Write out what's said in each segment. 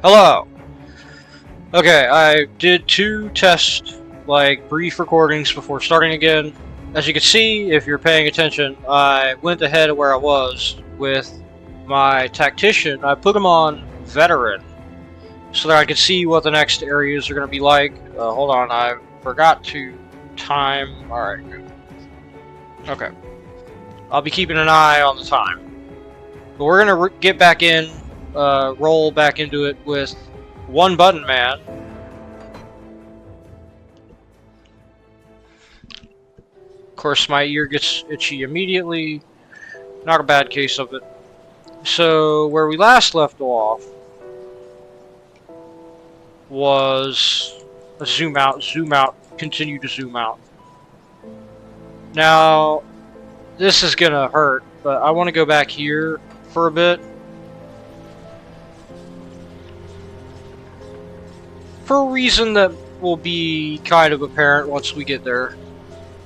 Hello! Okay, I did 2 test, brief recordings before starting again. As you can see, if you're paying attention, I went ahead of where I was with my tactician. I put him on veteran, so that I could see what the next areas are going to be like. Hold on, I forgot to time. Alright, good. Okay. I'll be keeping an eye on the time. But we're going to get back in, roll back into it with one button man. Of course, my ear gets itchy immediately. Not a bad case of it. So, where we last left off was a zoom out, continue to zoom out. Now, this is gonna hurt, but I want to go back here for a bit. For a reason that will be kind of apparent once we get there.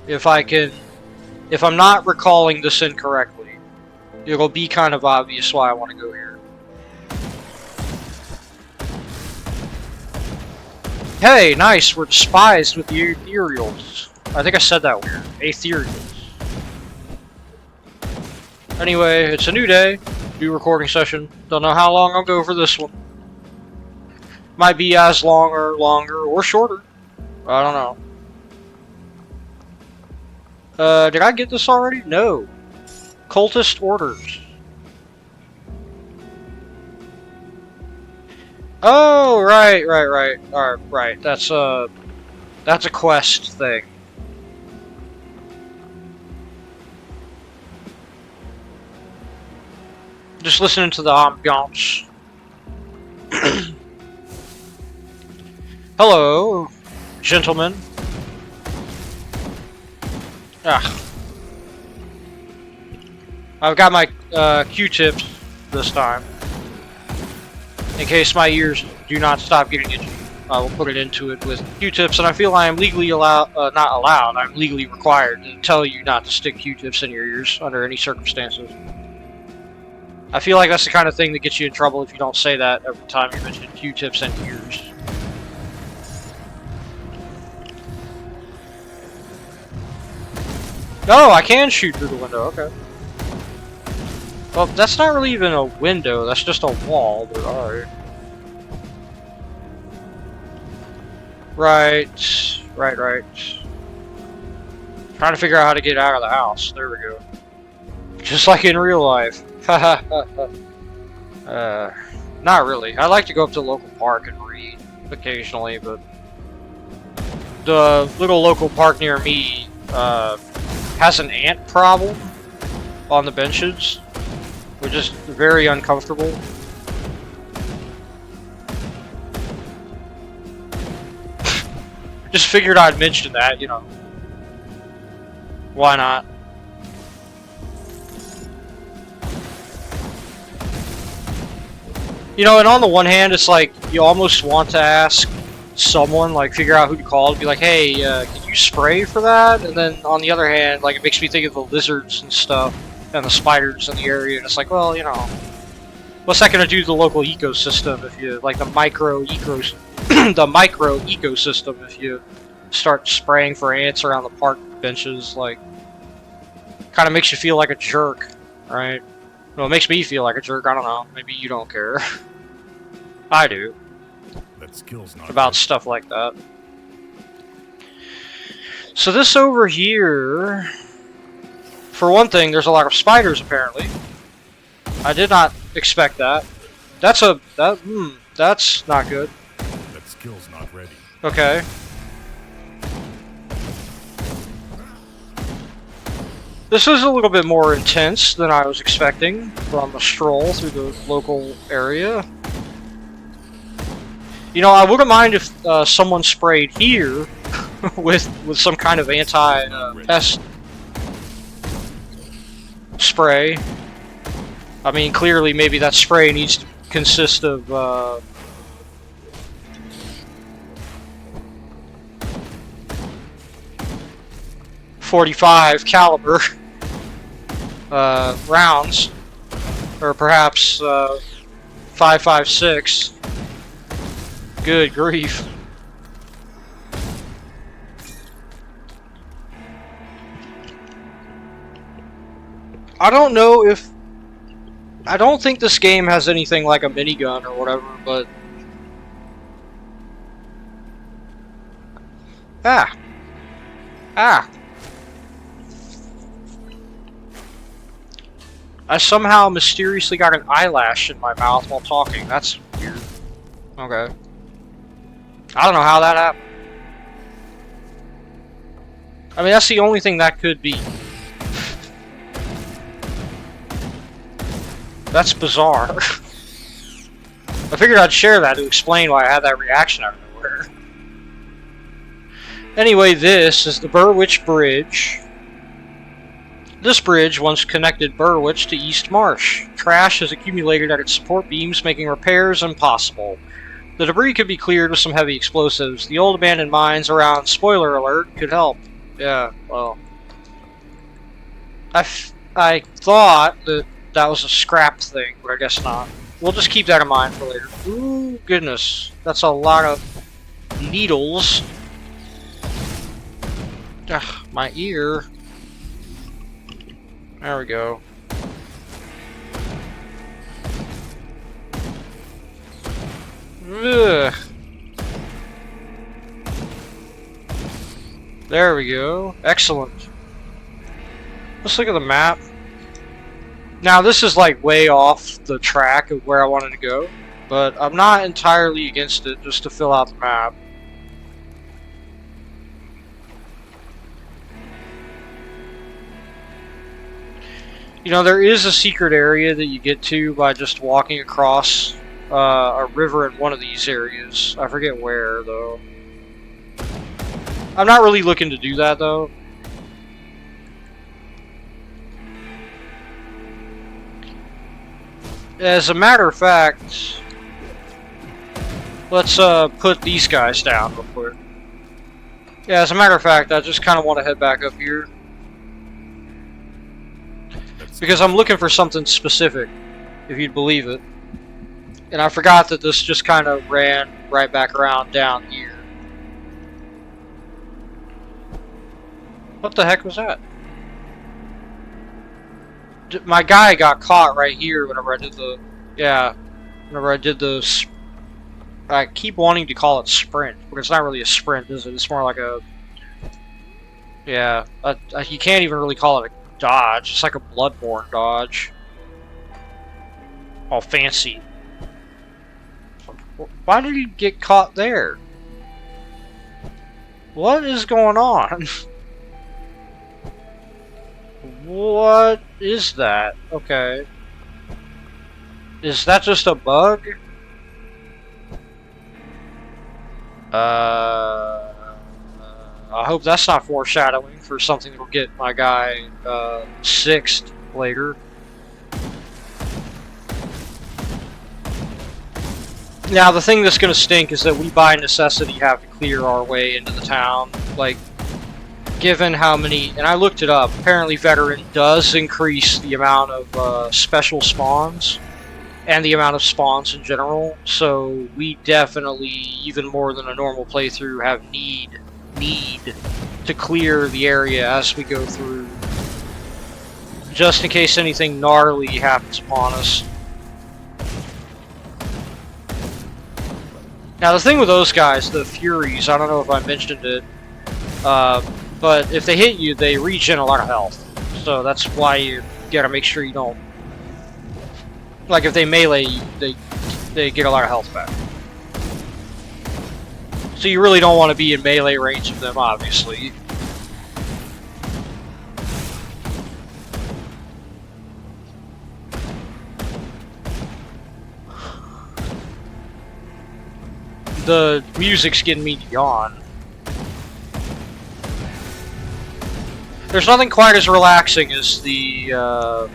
If I'm not recalling this incorrectly, it'll be kind of obvious why I want to go here. Hey, nice, we're despised with the ethereals. I think I said that weird. Ethereals. Anyway, it's a new day, new recording session. Don't know how long I'll go for this one. Might be as long or longer or shorter. I don't know. Did I get this already? No. Cultist orders. Oh, right. Alright, that's a quest thing. Just listening to the ambiance. Hello, gentlemen. I've got my Q-tips this time. In case my ears do not stop getting itchy, I will put it into it with Q-tips, and I feel I am legally I'm legally required to tell you not to stick Q-tips in your ears under any circumstances. I feel like that's the kind of thing that gets you in trouble if you don't say that every time you mention Q-tips and ears. Oh, I can shoot through the window, okay. Well, that's not really even a window, that's just a wall, but alright. Right. Trying to figure out how to get out of the house. There we go. Just like in real life. Not really. I like to go up to the local park and read occasionally, but the little local park near me has an ant problem on the benches, which is very uncomfortable. Just figured I'd mention that, you know. Why not? You know, and on the one hand, it's like, you almost want to ask someone, like, figure out who to call, and be like, hey, can you spray for that? And then, on the other hand, like, it makes me think of the lizards and stuff, and the spiders in the area, and it's like, well, you know, what's that gonna do to the local ecosystem if you, like, the micro ecosystem if you start spraying for ants around the park benches, like, kind of makes you feel like a jerk, right? Well, it makes me feel like a jerk, I don't know, maybe you don't care. I do. That skill's not about stuff like that. So this over here, for one thing, there's a lot of spiders apparently. I did not expect that. That's not good. That skill's not ready. Okay. This is a little bit more intense than I was expecting from a stroll through the local area. You know, I wouldn't mind if someone sprayed here with some kind of anti-pest spray. I mean, clearly, maybe that spray needs to consist of 45 caliber rounds, or perhaps 5.56. Good grief. I don't know if... I don't think this game has anything like a minigun or whatever, but... Ah. Ah. I somehow mysteriously got an eyelash in my mouth while talking. That's weird. Okay. I don't know how that happened. I mean, that's the only thing that could be. That's bizarre. I figured I'd share that to explain why I had that reaction out of nowhere. Anyway, this is the Burwich Bridge. This bridge once connected Burwich to East Marsh. Trash has accumulated at its support beams, making repairs impossible. The debris could be cleared with some heavy explosives. The old abandoned mines around, spoiler alert, could help. Yeah, well... I thought that was a scrap thing, but I guess not. We'll just keep that in mind for later. Ooh, goodness. That's a lot of needles. Ugh, my ear. There we go. Ugh. There we go. Excellent. Let's look at the map. Now this is like way off the track of where I wanted to go, but I'm not entirely against it just to fill out the map. You know, there is a secret area that you get to by just walking across a river in one of these areas. I forget where, though. I'm not really looking to do that, though. As a matter of fact, let's put these guys down real quick. Yeah, as a matter of fact, I just kind of want to head back up here. Because I'm looking for something specific, if you'd believe it. And I forgot that this just kind of ran right back around down here. What the heck was that? My guy got caught right here whenever I did the... Yeah, whenever I did the... I keep wanting to call it sprint, but it's not really a sprint, is it? It's more like a... Yeah, you can't even really call it a dodge. It's like a Bloodborne dodge. All fancy. Why did he get caught there? What is going on? What is that? Okay. Is that just a bug? I hope that's not foreshadowing for something that will get my guy sixth later. Now, the thing that's going to stink is that we, by necessity, have to clear our way into the town. Like, given how many... And I looked it up. Apparently, Veteran does increase the amount of special spawns and the amount of spawns in general. So, we definitely, even more than a normal playthrough, have need to clear the area as we go through. Just in case anything gnarly happens upon us. Now the thing with those guys, the Furies, I don't know if I mentioned it, but if they hit you, they regen a lot of health. So that's why you gotta make sure you don't... Like if they melee you, they get a lot of health back. So you really don't want to be in melee range of them, obviously. The music's getting me to yawn. There's nothing quite as relaxing as the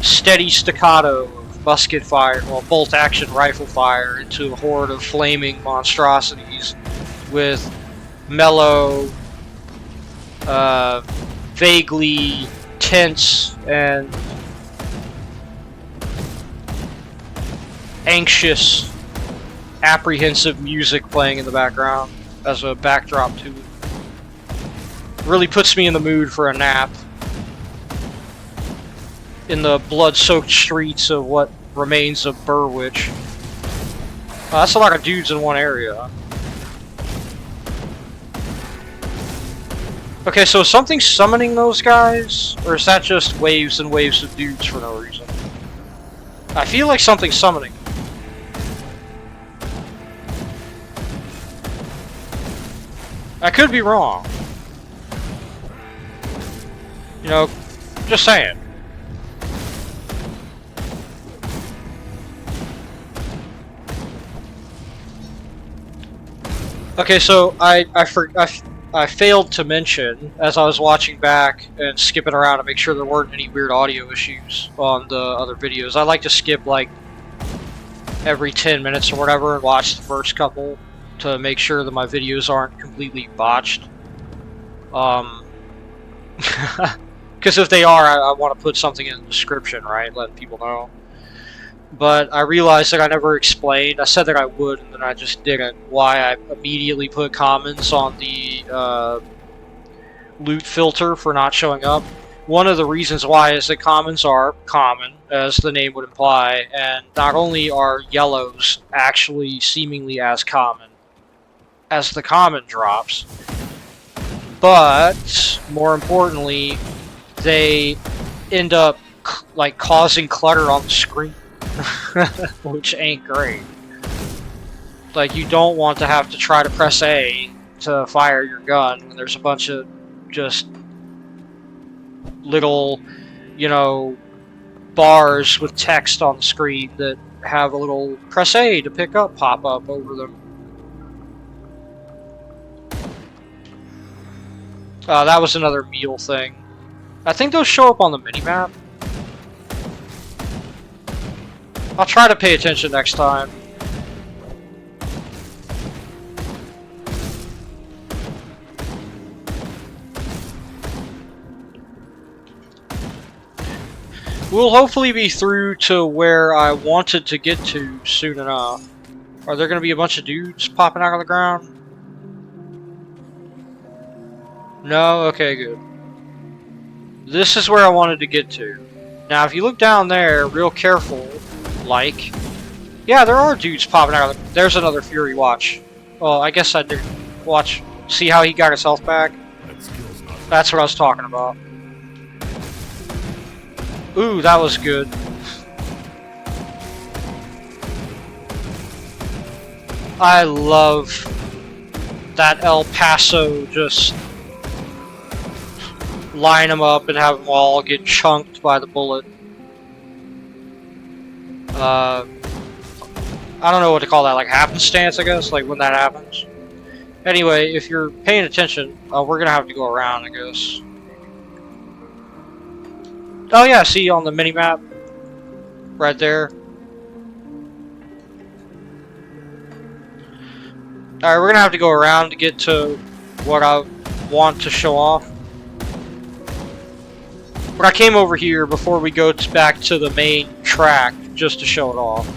steady staccato of musket fire, well, bolt-action rifle fire into a horde of flaming monstrosities with mellow, vaguely tense and anxious apprehensive music playing in the background as a backdrop to it. Really puts me in the mood for a nap in the blood-soaked streets of what remains of Burwich. That's a lot of dudes in one area. Okay, so is something summoning those guys? Or is that just waves and waves of dudes for no reason? I feel like something's summoning. I could be wrong. You know, just saying. Okay, so I failed to mention, as I was watching back and skipping around to make sure there weren't any weird audio issues on the other videos. I like to skip like every 10 minutes or whatever and watch the first couple to make sure that my videos aren't completely botched. Because if they are, I want to put something in the description, right? Letting people know. But I realized that I never explained. I said that I would, and then I just didn't. Why I immediately put comments on the loot filter for not showing up. One of the reasons why is that commons are common, as the name would imply, and not only are yellows actually seemingly as common as the common drops, but more importantly, they end up like causing clutter on the screen. Which ain't great. Like, you don't want to have to try to press A to fire your gun when there's a bunch of just little, you know, bars with text on the screen that have a little press A to pick up pop up over them. That was another meal thing. I think those show up on the minimap. I'll try to pay attention next time. We'll hopefully be through to where I wanted to get to soon enough. Are there going to be a bunch of dudes popping out of the ground? No? Okay, good. This is where I wanted to get to. Now, if you look down there real careful, like, yeah, there are dudes popping out of the... There's another Fury, watch. Well, I guess I did. Watch. See how he got his health back? That's what I was talking about. Ooh, that was good. I love that El Paso just line them up and have them all get chunked by the bullet. I don't know what to call that, like happenstance, I guess, like when that happens. Anyway, if you're paying attention, we're gonna have to go around, I guess. Oh yeah, see on the mini-map? Right there. Alright, we're gonna have to go around to get to what I want to show off. But I came over here before we go back to the main track, just to show it off.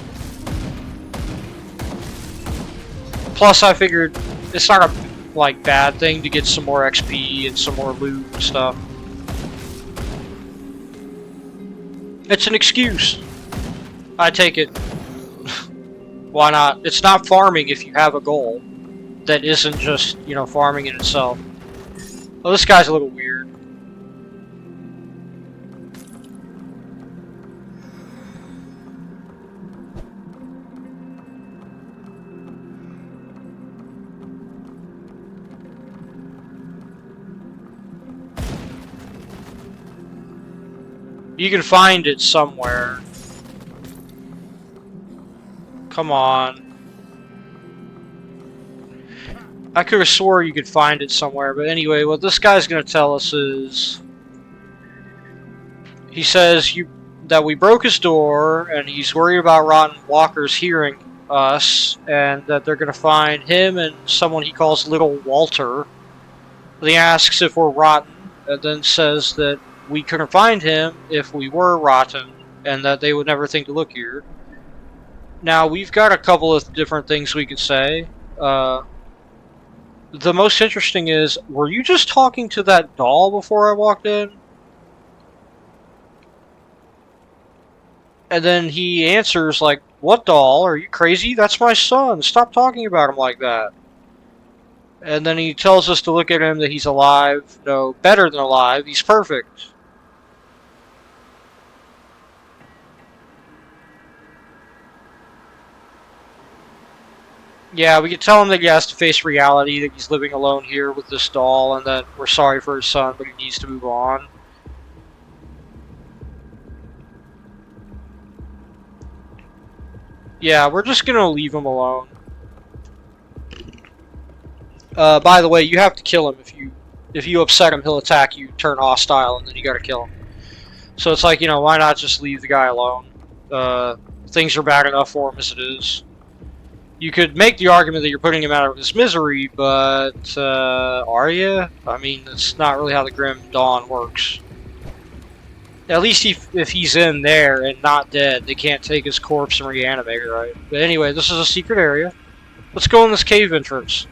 Plus, I figured it's not a like bad thing to get some more XP and some more loot and stuff. It's an excuse. I take it. Why not? It's not farming if you have a goal that isn't just, you know, farming in itself. Well, this guy's a little weird. You can find it somewhere. Come on. I could have swore you could find it somewhere, but anyway, what this guy's gonna tell us is... He says that we broke his door, and he's worried about rotten walkers hearing us, and that they're gonna find him and someone he calls Little Walter. He asks if we're rotten, and then says that we couldn't find him if we were rotten, and that they would never think to look here. Now, we've got a couple of different things we could say. The most interesting is, were you just talking to that doll before I walked in? And then he answers like, what doll? Are you crazy? That's my son. Stop talking about him like that. And then he tells us to look at him, that he's alive. No, better than alive. He's perfect. Yeah, we could tell him that he has to face reality, that he's living alone here with this doll, and that we're sorry for his son, but he needs to move on. Yeah, we're just gonna leave him alone. By the way, you have to kill him. If you upset him, he'll attack you, turn hostile, and then you gotta kill him. So it's like, you know, why not just leave the guy alone? Things are bad enough for him as it is. You could make the argument that you're putting him out of his misery, but are you? I mean, that's not really how the Grim Dawn works. At least if he's in there and not dead, they can't take his corpse and reanimate it, right? But anyway, this is a secret area. Let's go in this cave entrance.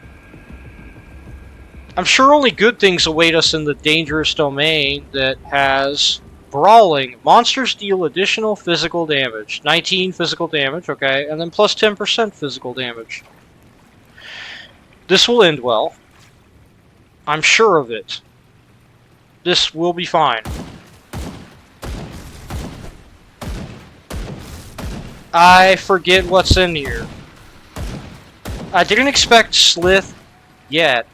I'm sure only good things await us in the dangerous domain that has brawling. Monsters deal additional physical damage. 19 physical damage, okay, and then plus 10% physical damage. This will end well. I'm sure of it. This will be fine. I forget what's in here. I didn't expect Slith yet.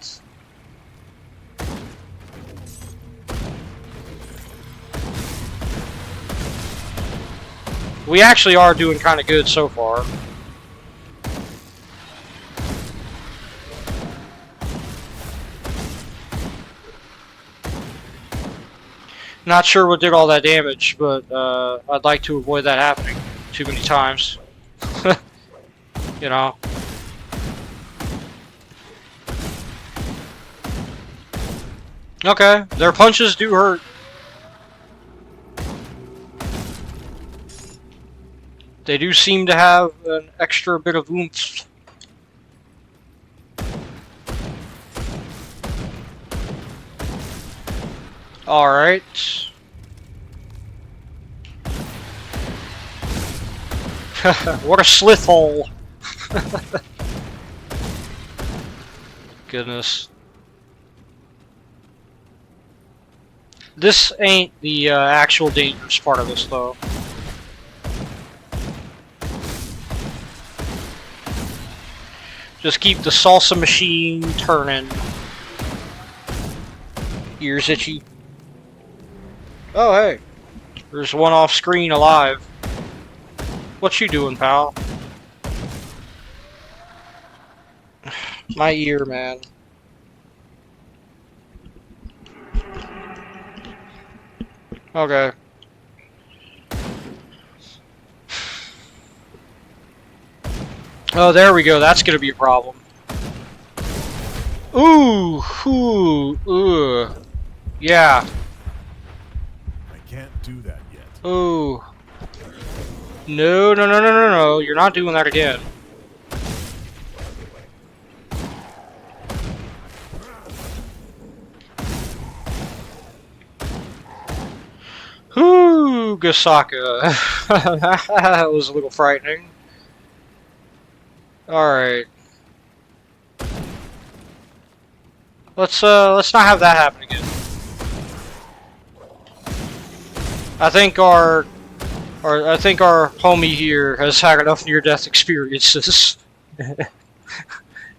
We actually are doing kind of good so far. Not sure what did all that damage, but I'd like to avoid that happening too many times. You know. Okay, their punches do hurt. They do seem to have an extra bit of oomph. Alright. What a slith hole! Goodness. This ain't the actual dangerous part of this, though. Just keep the salsa machine turning. Ears itchy. Oh, hey. There's one off screen alive. What you doing, pal? My ear, man. Okay. Oh, there we go. That's gonna be a problem. Ooh, yeah. I can't do that yet. Ooh. No. You're not doing that again. Ooh, Gasaka. That was a little frightening. Alright. Let's not have that happen again. I think our homie here has had enough near-death experiences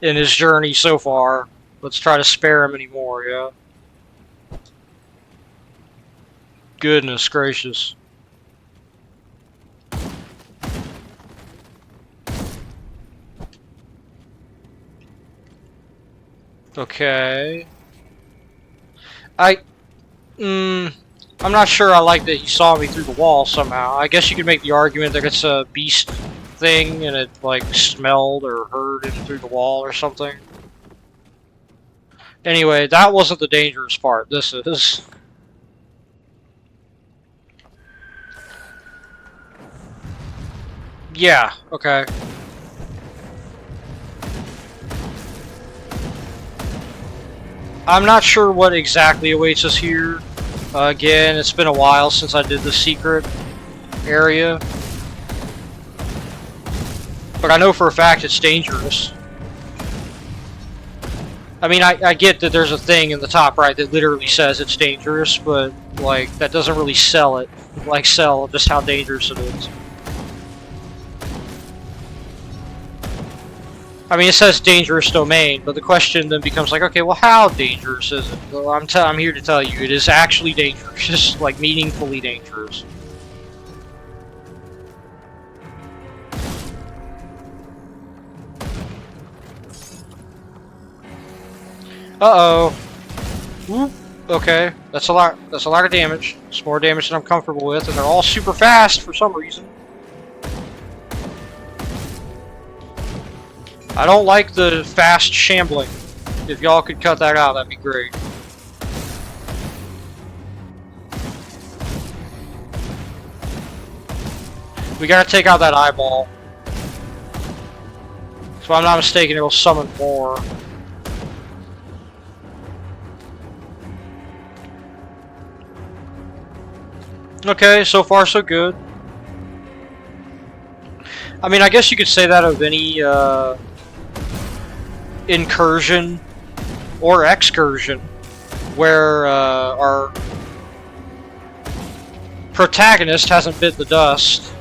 in his journey so far. Let's try to spare him anymore, yeah? Goodness gracious. Okay. I'm not sure I like that he saw me through the wall somehow. I guess you could make the argument that it's a beast thing and it like smelled or heard him through the wall or something. Anyway, that wasn't the dangerous part. This is. Yeah, okay. I'm not sure what exactly awaits us here. Again, it's been a while since I did the secret area. But I know for a fact it's dangerous. I mean, I get that there's a thing in the top right that literally says it's dangerous, but, like, that doesn't really sell it. Like, sell just how dangerous it is. I mean, it says dangerous domain, but the question then becomes like, okay, well, how dangerous is it? Well, I'm here to tell you, it is actually dangerous, like, meaningfully dangerous. Uh-oh. Whoop. Okay, that's a lot of damage. It's more damage than I'm comfortable with, and they're all super fast for some reason. I don't like the fast shambling. If y'all could cut that out, that'd be great. We gotta take out that eyeball. If I'm not mistaken, it'll summon more. Okay, so far so good. I mean, I guess you could say that of any incursion or excursion where our protagonist hasn't bit the dust.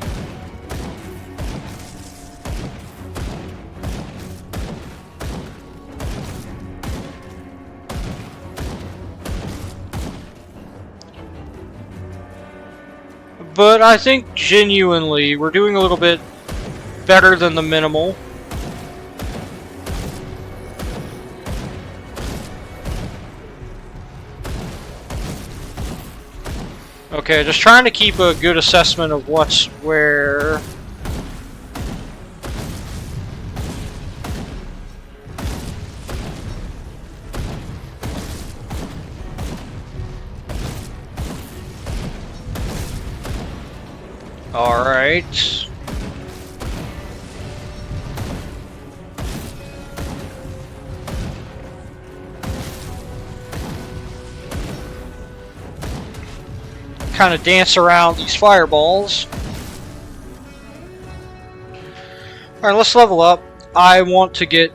But I think genuinely we're doing a little bit better than the minimal. Okay, just trying to keep a good assessment of what's where. Alright. Kind of dance around these fireballs. Alright, let's level up. I want to get...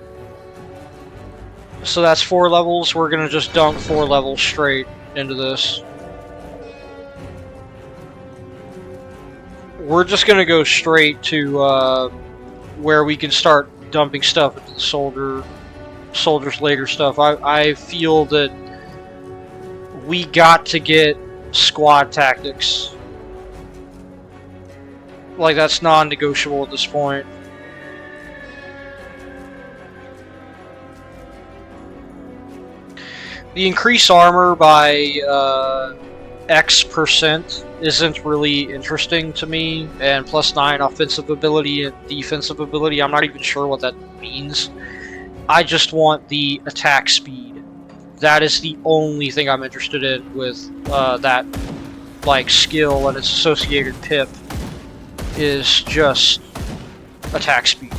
So that's 4 levels. We're going to just dunk 4 levels straight into this. We're just going to go straight to where we can start dumping stuff into the soldiers later stuff. I feel that we got to get squad tactics. Like, that's non-negotiable at this point. The increased armor by X% isn't really interesting to me, and +9 offensive ability and defensive ability, I'm not even sure what that means. I just want the attack speed. That is the only thing I'm interested in with that, like, skill and its associated pip, is just attack speed.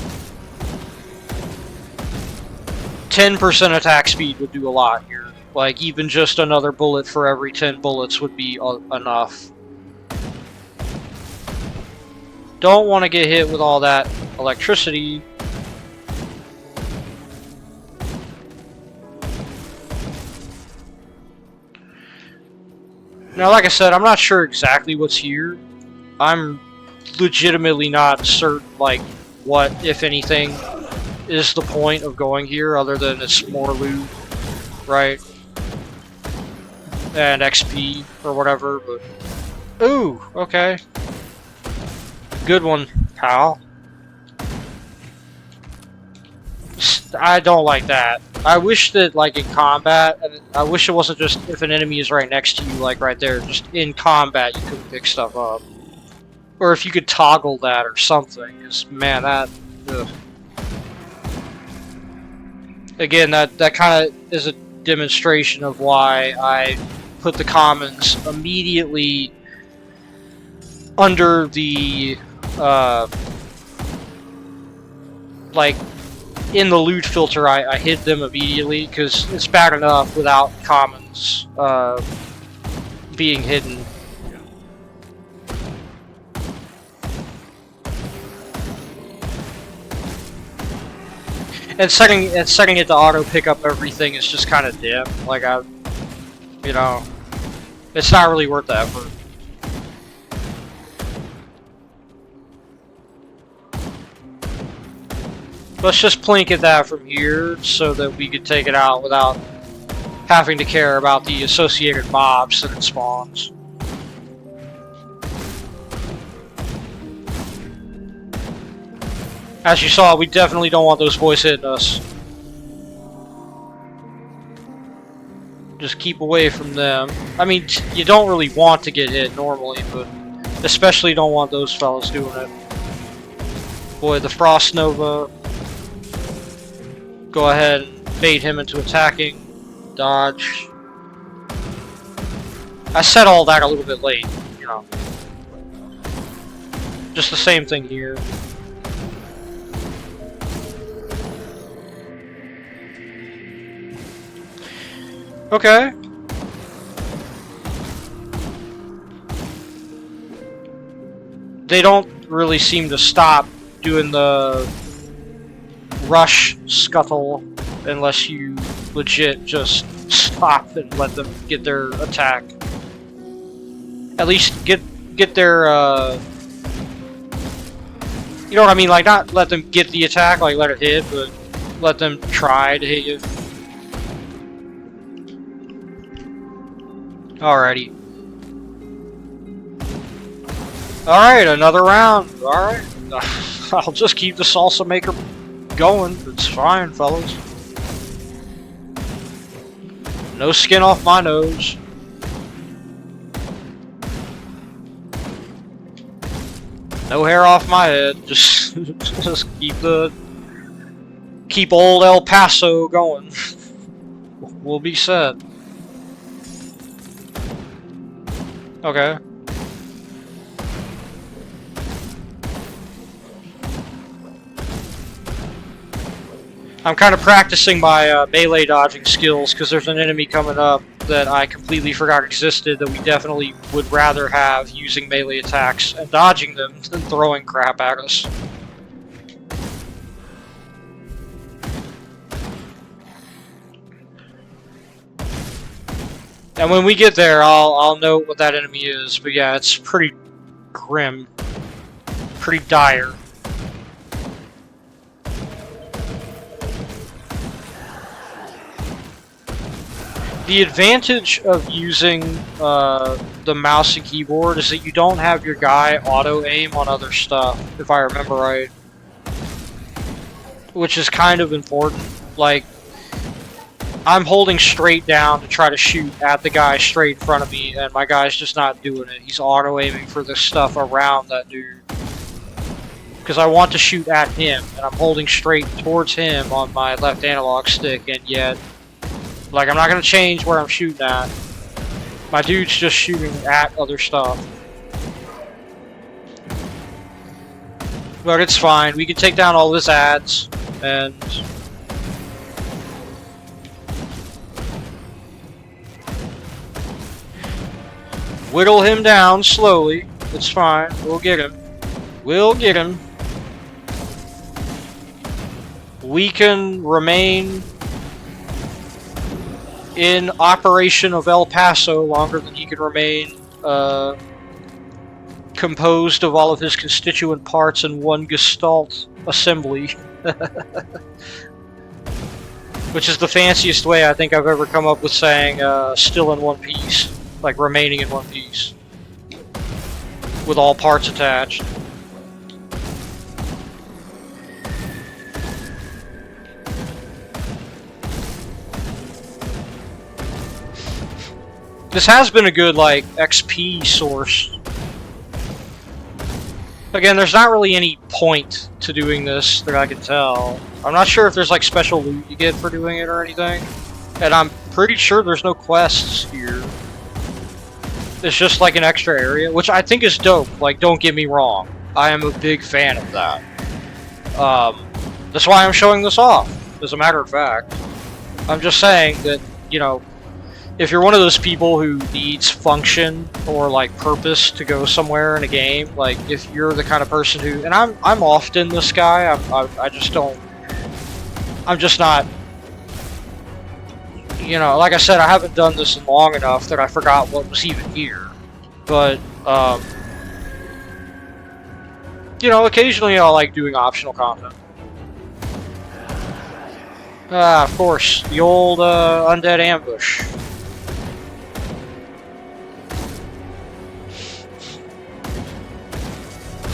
10% attack speed would do a lot here. Like, even just another bullet for every 10 bullets would be enough. Don't want to get hit with all that electricity. Now, like I said, I'm not sure exactly what's here. I'm legitimately not certain, like, what, if anything, is the point of going here, other than it's more loot, right? And XP, or whatever, but... Ooh, okay. Good one, pal. I don't like that. I wish that, like, in combat, I wish it wasn't just if an enemy is right next to you, like right there, just in combat you could pick stuff up. Or if you could toggle that or something, because, man, that... Ugh. Again, that kind of is a demonstration of why I put the commons immediately under the like, in the loot filter, I hid them immediately, because it's bad enough without commons being hidden. And setting it to auto pick up everything is just kind of dim. Like, you know, it's not really worth the effort. Let's just plink at that from here so that we can take it out without having to care about the associated mobs that it spawns. As you saw, we definitely don't want those boys hitting us. Just keep away from them. I mean, you don't really want to get hit normally, but especially don't want those fellas doing it. Boy, the Frost Nova. Go ahead and bait him into attacking. Dodge. I said all that a little bit late, you know. Just the same thing here. Okay. They don't really seem to stop doing the rush scuttle unless you legit just stop and let them get their attack. At least get their you know what I mean, like not let them get the attack, like let it hit, but let them try to hit you. Alrighty. Alright, another round. Alright. I'll just keep the salsa maker going. It's fine, fellas. No skin off my nose. No hair off my head. Just keep old El Paso going. We'll be set. Okay. I'm kind of practicing my melee dodging skills because there's an enemy coming up that I completely forgot existed that we definitely would rather have using melee attacks and dodging them than throwing crap at us. And when we get there, I'll note what that enemy is. But yeah, it's pretty grim, pretty dire. The advantage of using the mouse and keyboard is that you don't have your guy auto-aim on other stuff, if I remember right. Which is kind of important. Like, I'm holding straight down to try to shoot at the guy straight in front of me, and my guy's just not doing it. He's auto-aiming for this stuff around that dude. Because I want to shoot at him, and I'm holding straight towards him on my left analog stick, and yet... like, I'm not going to change where I'm shooting at. My dude's just shooting at other stuff. But it's fine. We can take down all his ads, and... whittle him down slowly. It's fine. We'll get him. We'll get him. We can remain in operation of El Paso longer than he can remain composed of all of his constituent parts in one gestalt assembly. Which is the fanciest way I think I've ever come up with saying still in one piece. Like remaining in one piece. With all parts attached. This has been a good, like, XP source. Again, there's not really any point to doing this that I can tell. I'm not sure if there's, like, special loot you get for doing it or anything. And I'm pretty sure there's no quests here. It's just, like, an extra area, which I think is dope. Like, don't get me wrong. I am a big fan of that. That's why I'm showing this off, as a matter of fact. I'm just saying that, you know, if you're one of those people who needs function or like purpose to go somewhere in a game, like if you're the kind of person who, and I'm often this guy, I just don't, I'm just not, you know, like I said, I haven't done this in long enough that I forgot what was even here. But, you know, occasionally I like doing optional content. Ah, of course, the old undead ambush.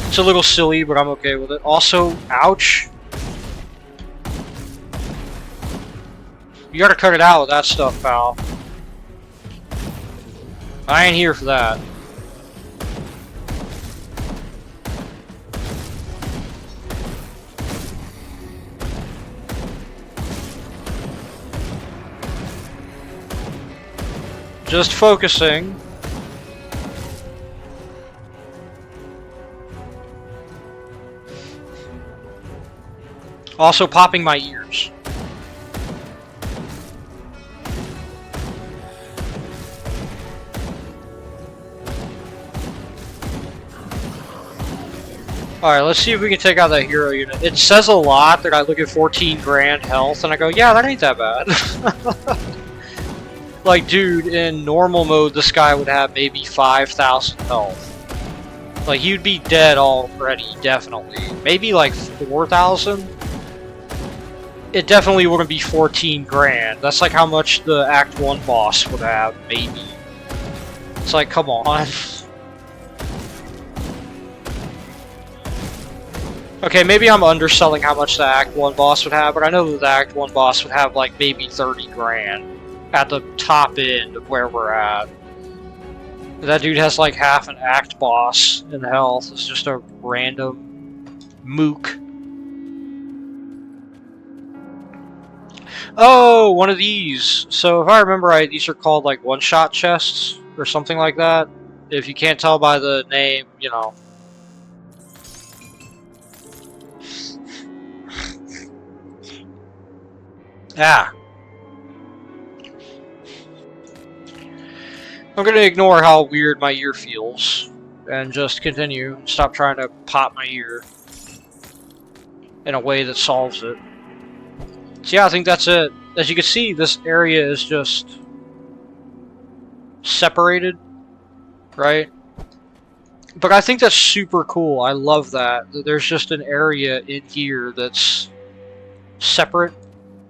It's a little silly, but I'm okay with it. Also, ouch. You gotta cut it out with that stuff, pal. I ain't here for that. Just focusing. Also popping my ears. Alright, let's see if we can take out that hero unit. It says a lot that I look at 14 grand health and I go, yeah, that ain't that bad. Like, dude, in normal mode, this guy would have maybe 5,000 health. Like, he'd be dead already, definitely. Maybe like 4,000? It definitely wouldn't be 14 grand. That's like how much the Act 1 boss would have, maybe. It's like, come on. Okay, maybe I'm underselling how much the Act 1 boss would have, but I know that the Act 1 boss would have like maybe 30 grand at the top end of where we're at. That dude has like half an Act boss in health. It's just a random mook. Oh, one of these. So if I remember right, these are called like one-shot chests or something like that. If you can't tell by the name, you know. Ah. I'm gonna ignore how weird my ear feels and just continue. Stop trying to pop my ear in a way that solves it. So yeah, I think that's it. As you can see, this area is just separated, right? But I think that's super cool. I love that. There's just an area in here that's separate,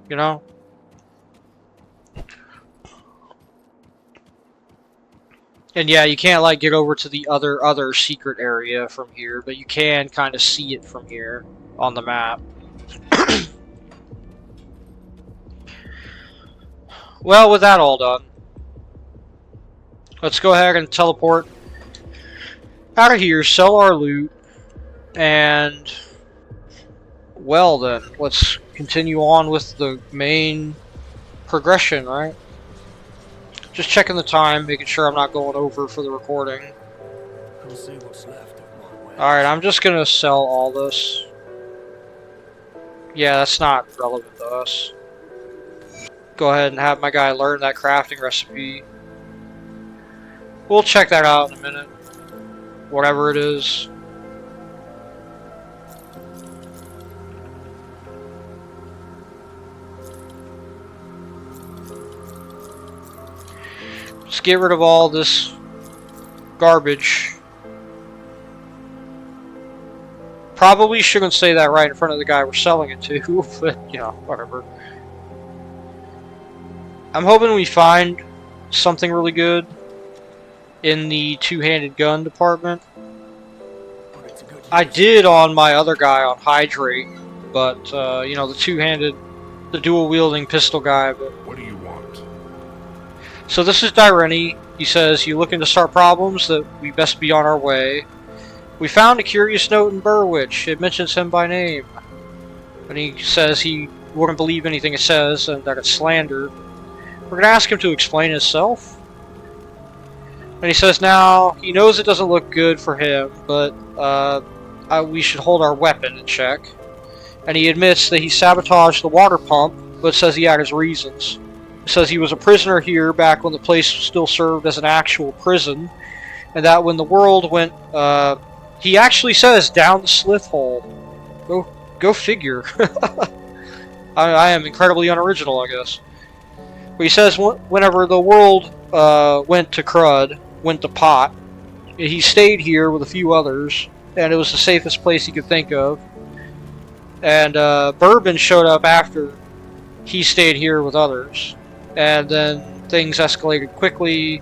you know? And yeah, you can't like get over to the other secret area from here, but you can kind of see it from here on the map. Well, with that all done, let's go ahead and teleport out of here, sell our loot, and well then, let's continue on with the main progression, right? Just checking the time, making sure I'm not going over for the recording. We'll see what's left of my wares. Alright, I'm just gonna sell all this. Yeah, that's not relevant to us. Go ahead and have my guy learn that crafting recipe. We'll check that out in a minute. Whatever it is. Just get rid of all this garbage. Probably shouldn't say that right in front of the guy we're selling it to, but you know, whatever. I'm hoping we find something really good in the two-handed gun department. I did on my other guy on Hydrate, but you know, the two-handed, the dual-wielding pistol guy. But What do you want? so this is Dyreni. He says, "You looking to start problems? That we best be on our way. We found a curious note in Burwich. It mentions him by name, and he says he wouldn't believe anything it says and that it's slander. We're gonna ask him to explain himself." And he says now he knows it doesn't look good for him, but we should hold our weapon in check. and he admits that he sabotaged the water pump, but says he had his reasons. He says he was a prisoner here back when the place still served as an actual prison, and that when the world went, he actually says down the slith hole. Go figure. I am incredibly unoriginal, I guess. But he says whenever the world went to crud, went to pot, he stayed here with a few others, and it was the safest place he could think of. And Bourbon showed up after he stayed here with others, and then things escalated quickly.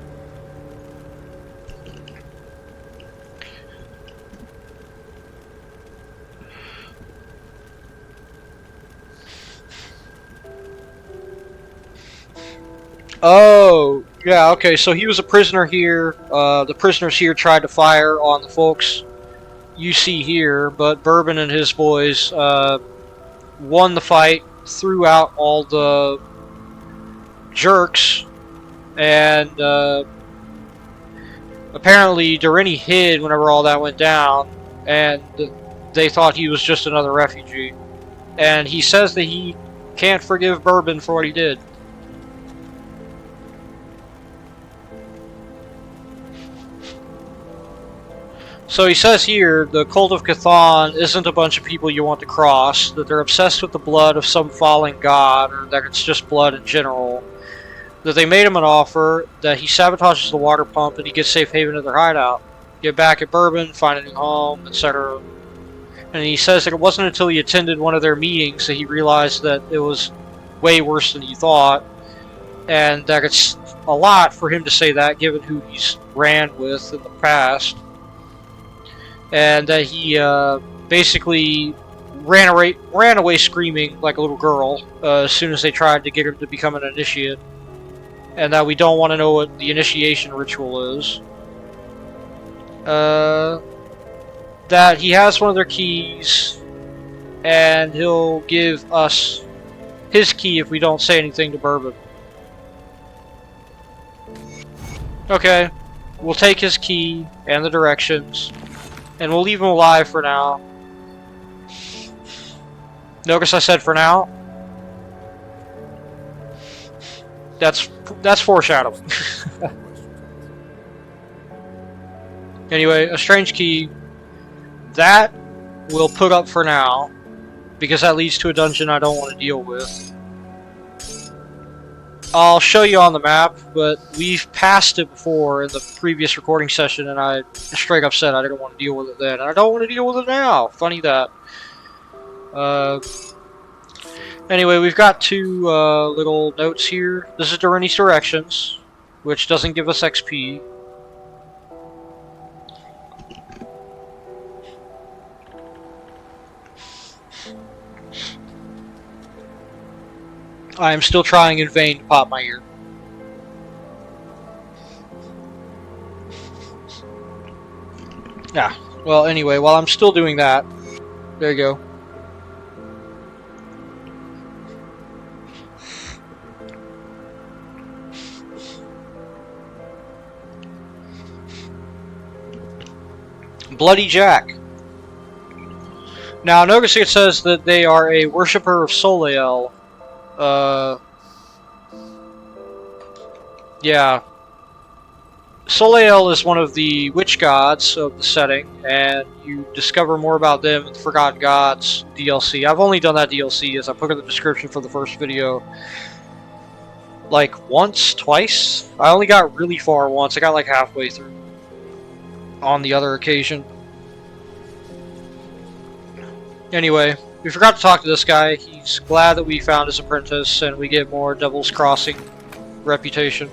Oh, yeah, okay, so he was a prisoner here. The prisoners here tried to fire on the folks you see here, but Bourbon and his boys won the fight, threw out all the jerks, and apparently Durini hid whenever all that went down, and they thought he was just another refugee. And he says that he can't forgive Bourbon for what he did. So he says here, the Cult of Cthon isn't a bunch of people you want to cross, that they're obsessed with the blood of some fallen god, or that it's just blood in general, that they made him an offer, that he sabotages the water pump and he gets safe haven at their hideout, get back at Bourbon, find a new home, etc. And he says that it wasn't until he attended one of their meetings that he realized that it was way worse than he thought, and that it's a lot for him to say that given who he's ran with in the past. And that he basically ran away screaming like a little girl as soon as they tried to get him to become an initiate, and that we don't want to know what the initiation ritual is. That he has one of their keys, and he'll give us his key if we don't say anything to Bourbon. Okay, we'll take his key and the directions. And we'll leave him alive for now. Notice I said for now. That's foreshadowing. Anyway, a strange key. That we'll put up for now, because that leads to a dungeon I don't want to deal with. I'll show you on the map, but we've passed it before in the previous recording session, and I straight up said I didn't want to deal with it then, and I don't want to deal with it now. Funny that. Anyway, we've got two little notes here. This is Durini's directions, which doesn't give us XP. I am still trying in vain to pop my ear. Yeah, well, anyway, while I'm still doing that, there you go. Bloody Jack. Now, notice it says that they are a worshipper of Soleil. Yeah. Soleil is one of the witch gods of the setting, and you discover more about them in the Forgotten Gods DLC. I've only done that DLC, as I put in the description for the first video, like once, twice? I only got really far once. I got like halfway through on the other occasion. Anyway, we forgot to talk to this guy. He's glad that we found his apprentice, and we get more Devil's Crossing reputation.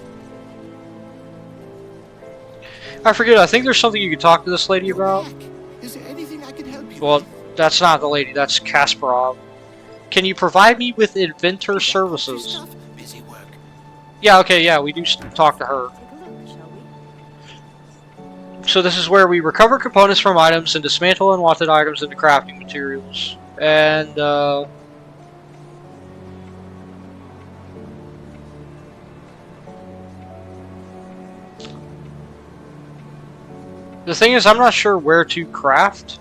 I forget, I think there's something you could talk to this lady about. Is there anything I can help you Well, with? that's not the lady, that's Kasparov. Can you provide me with inventor services? Stuff? Busy work. Yeah, okay, yeah, we do talk to her. So this is where we recover components from items and dismantle unwanted items into crafting materials. And, the thing is, I'm not sure where to craft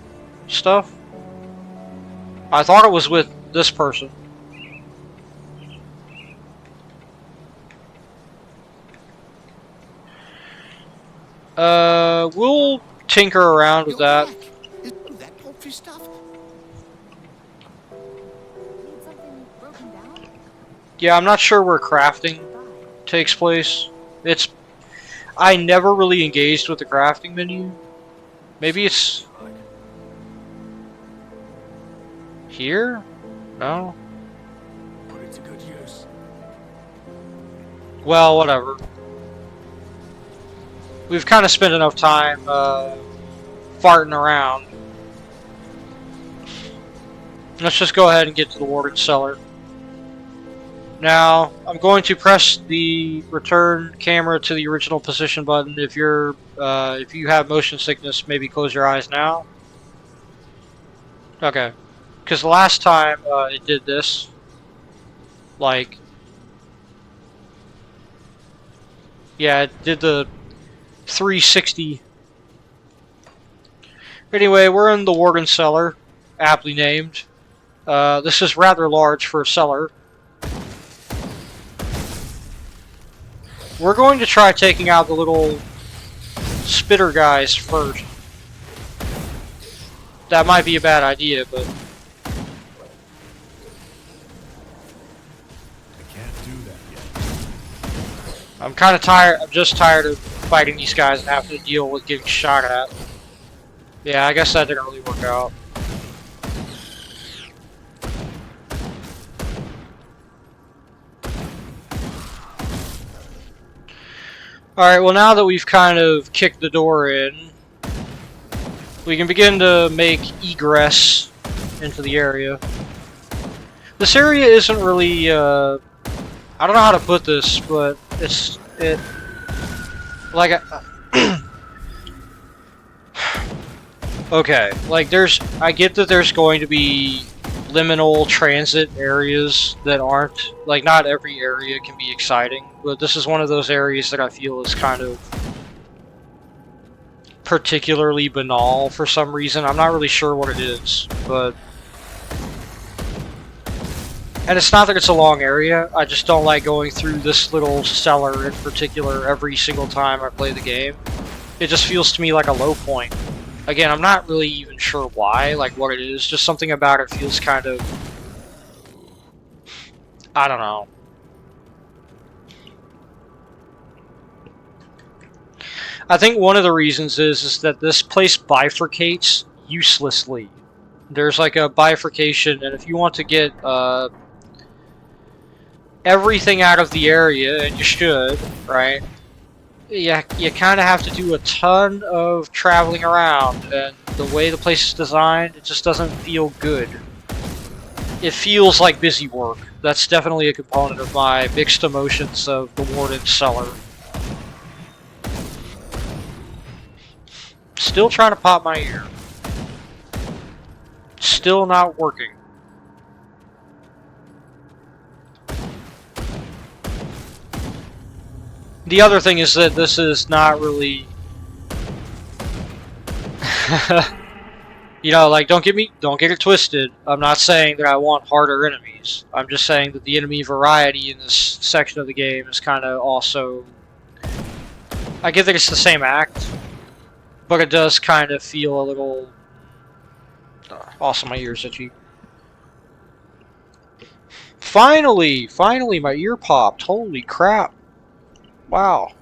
stuff. I thought it was with this person. We'll tinker around with You're that. back. Is that poultry stuff? Need something broken down? Yeah, I'm not sure where crafting takes place. I never really engaged with the crafting menu. Maybe it's here? No? Put it to good use. Well, whatever. We've kind of spent enough time farting around. Let's just go ahead and get to the warden's cellar. Now, I'm going to press the return camera to the original position button. If you have motion sickness, maybe close your eyes now. Okay, because the last time it did this, like, yeah, it did the 360. Anyway, we're in the warden's cellar, aptly named. This is rather large for a cellar. We're going to try taking out the little spitter guys first. That might be a bad idea, but I can't do that yet. I'm kind of tired. I'm just tired of fighting these guys and having to deal with getting shot at. Yeah, I guess that didn't really work out. Alright, well now that we've kind of kicked the door in, we can begin to make egress into the area. This area isn't really, I don't know how to put this, but like, okay, like I get that there's going to be liminal transit areas that aren't, like, not every area can be exciting, but this is one of those areas that I feel is kind of particularly banal for some reason. I'm not really sure what it is, but... And it's not that it's a long area, I just don't like going through this little cellar in particular every single time I play the game. It just feels to me like a low point. Again, I'm not really even sure why, like what it is, just something about it feels kind of... I don't know. I think one of the reasons is that this place bifurcates uselessly. There's like a bifurcation, and if you want to get everything out of the area, and you should, right? Yeah, you kind of have to do a ton of traveling around, and the way the place is designed, it just doesn't feel good. It feels like busy work. That's definitely a component of my mixed emotions of the warden's cellar. Still trying to pop my ear. Still not working. The other thing is that this is not really... You know, like, don't get it twisted. I'm not saying that I want harder enemies. I'm just saying that the enemy variety in this section of the game is kind of also... I get that it's the same act, but it does kind of feel a little... Also, my ears itchy. Finally, my ear popped. Holy crap. Wow.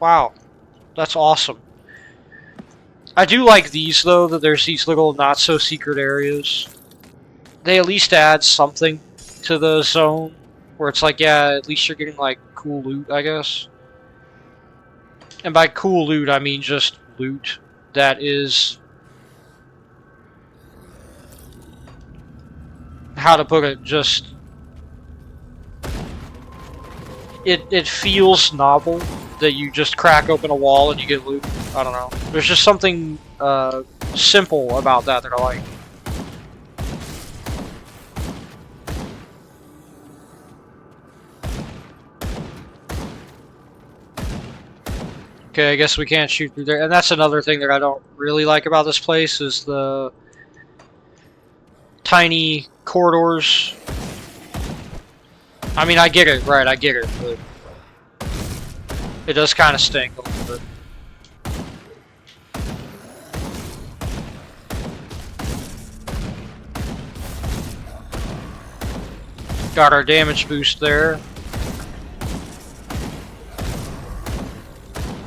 Wow. That's awesome. I do like these, though, that there's these little not-so-secret areas. They at least add something to the zone, where it's like, yeah, at least you're getting, like, cool loot, I guess. And by cool loot, I mean just loot that is... How to put it, just... It feels novel that you just crack open a wall and you get loot. I don't know. There's just something simple about that I like. Okay, I guess we can't shoot through there. And that's another thing that I don't really like about this place is tiny corridors. I mean, I get it, right? I get it, but it does kind of stink a little bit. Got our damage boost there.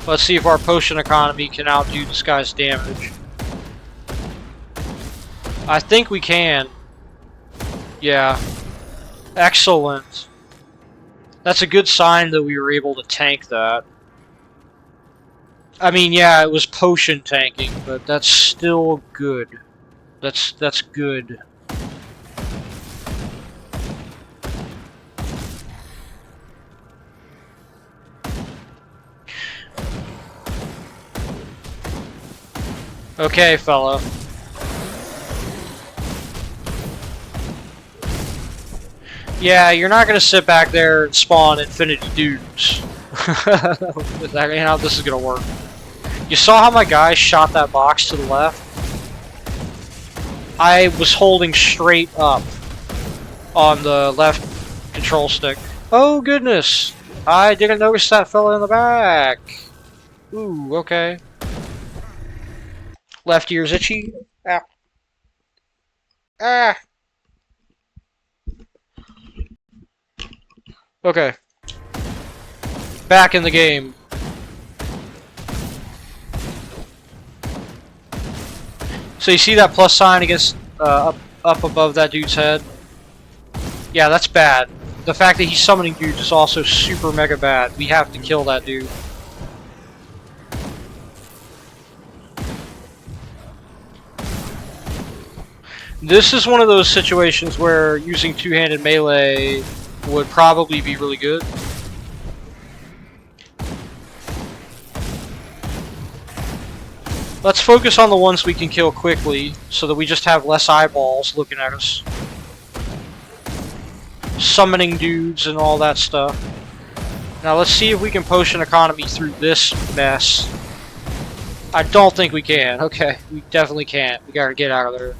Let's see if our potion economy can outdo this guy's damage. I think we can. Yeah. Excellent. That's a good sign that we were able to tank that. I mean, yeah, it was potion tanking, but that's still good. That's good. Okay, fella. Yeah, you're not gonna sit back there and spawn infinity dudes. With that, you know, this is gonna work. You saw how my guy shot that box to the left? I was holding straight up on the left control stick. Oh goodness! I didn't notice that fella in the back. Ooh, okay. Left ear's itchy. Ah. Ah. Okay. Back in the game. So you see that plus sign against up above that dude's head? Yeah, that's bad. The fact that he's summoning dudes is also super mega bad. We have to kill that dude. This is one of those situations where using two-handed melee would probably be really good. Let's focus on the ones we can kill quickly, so that we just have less eyeballs looking at us. Summoning dudes and all that stuff. Now let's see if we can potion economy through this mess. I don't think we can. Okay, we definitely can't. We gotta get out of there.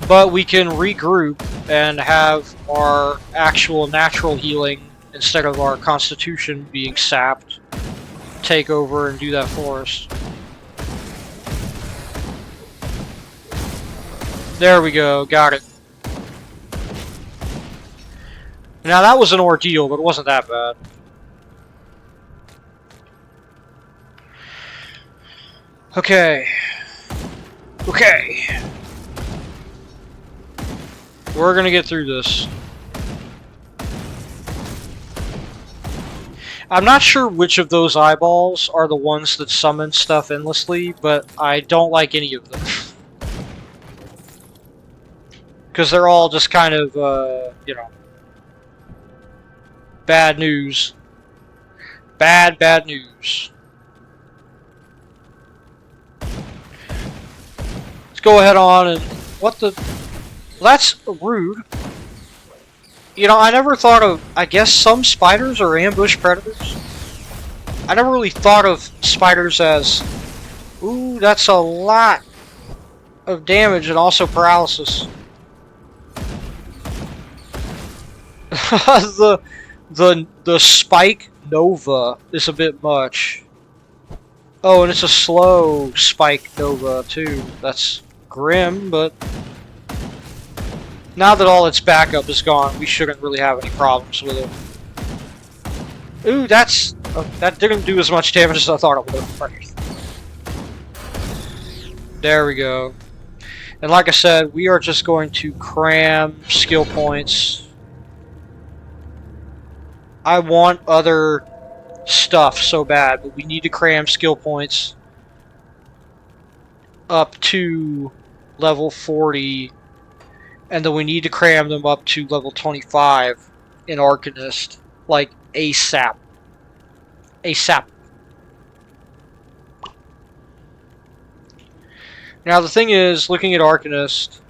But we can regroup and have our actual natural healing instead of our constitution being sapped. Take over and do that for us. There we go, got it. Now that was an ordeal, but it wasn't that bad. Okay. Okay. We're gonna get through this. I'm not sure which of those eyeballs are the ones that summon stuff endlessly, but I don't like any of them. Because they're all just kind of, you know, bad news. Bad news. Let's go ahead on and... What the... Well, that's rude. You know, I never thought of... I guess some spiders are ambush predators. I never really thought of spiders as... Ooh, that's a lot of damage and also paralysis. the spike nova is a bit much. Oh, and it's a slow spike nova too. That's grim, but now that all its backup is gone, we shouldn't really have any problems with it. Ooh, that's that didn't do as much damage as I thought it would. There we go. And like I said, we are just going to cram skill points. I want other stuff so bad, but we need to cram skill points up to level 40, and then we need to cram them up to level 25 in Arcanist, like ASAP. ASAP. Now the thing is, looking at Arcanist,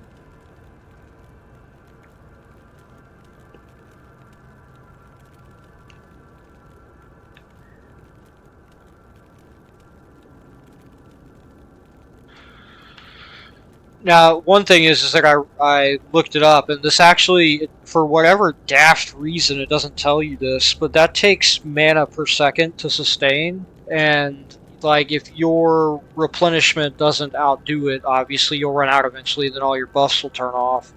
Now, one thing is that I looked it up, and this actually, for whatever daft reason, it doesn't tell you this, but that takes mana per second to sustain, and like if your replenishment doesn't outdo it, obviously you'll run out eventually, then all your buffs will turn off.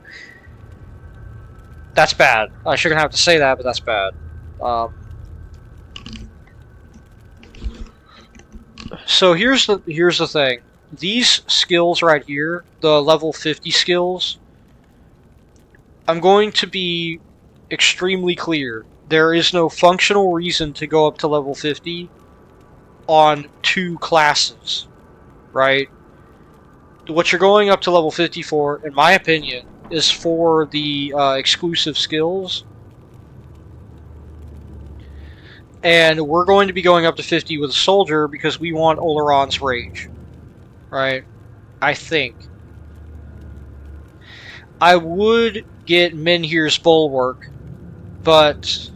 That's bad. I shouldn't have to say that, but that's bad. So here's the thing. These skills right here, the level 50 skills, I'm going to be extremely clear. There is no functional reason to go up to level 50 on 2 classes, right? What you're going up to level 50 for, in my opinion, is for the exclusive skills. And we're going to be going up to 50 with a soldier because we want Oleron's Rage, right? I think. I would get Menhir's Bulwark, but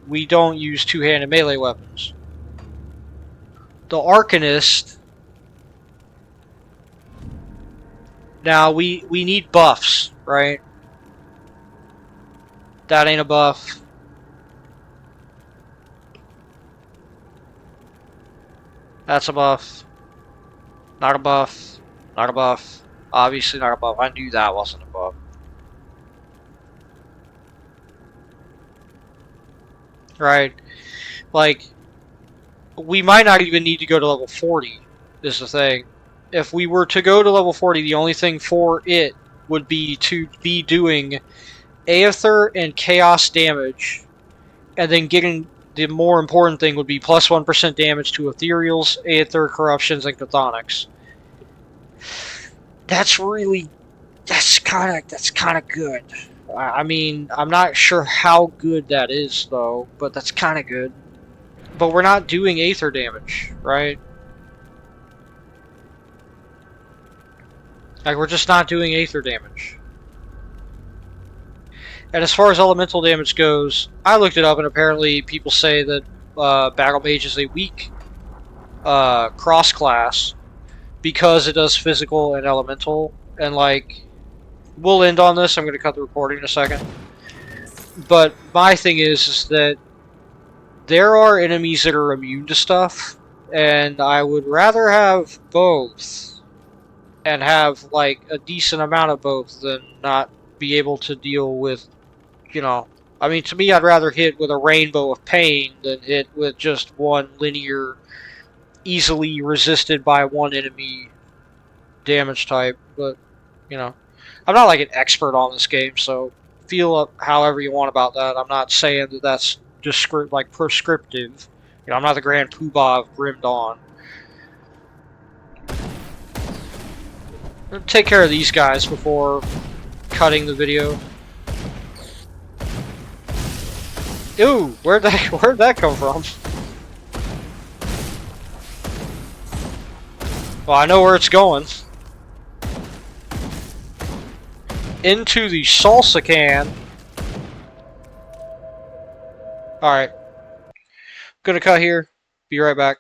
we don't use two-handed melee weapons. The Arcanist. Now we need buffs, right? That ain't a buff. That's a buff. Not a buff. Not a buff. Obviously not a buff. I knew that wasn't a buff. Right? Like, we might not even need to go to level 40, is the thing. If we were to go to level 40, the only thing for it would be to be doing Aether and Chaos damage, and then getting the more important thing would be plus 1% damage to Ethereals, Aether, Corruptions, and Chthonics. That's kind of good. I mean, I'm not sure how good that is though, but that's kind of good. But we're not doing Aether damage, right? Like, we're just not doing Aether damage. And as far as elemental damage goes, I looked it up, and apparently people say that Battle Mage is a weak cross class because it does physical and elemental. And like, we'll end on this. I'm going to cut the recording in a second. But my thing is that there are enemies that are immune to stuff, and I would rather have both and have like a decent amount of both than not be able to deal with, you know, I mean, to me, I'd rather hit with a rainbow of pain than hit with just one linear, easily resisted by one enemy damage type. But, you know, I'm not like an expert on this game, so feel up however you want about that. I'm not saying that that's just like prescriptive. You know, I'm not the Grand Poobah of Grim Dawn. Take care of these guys before cutting the video. Ew, where'd that come from? Well, I know where it's going. Into the salsa can. Alright. Gonna cut here. Be right back.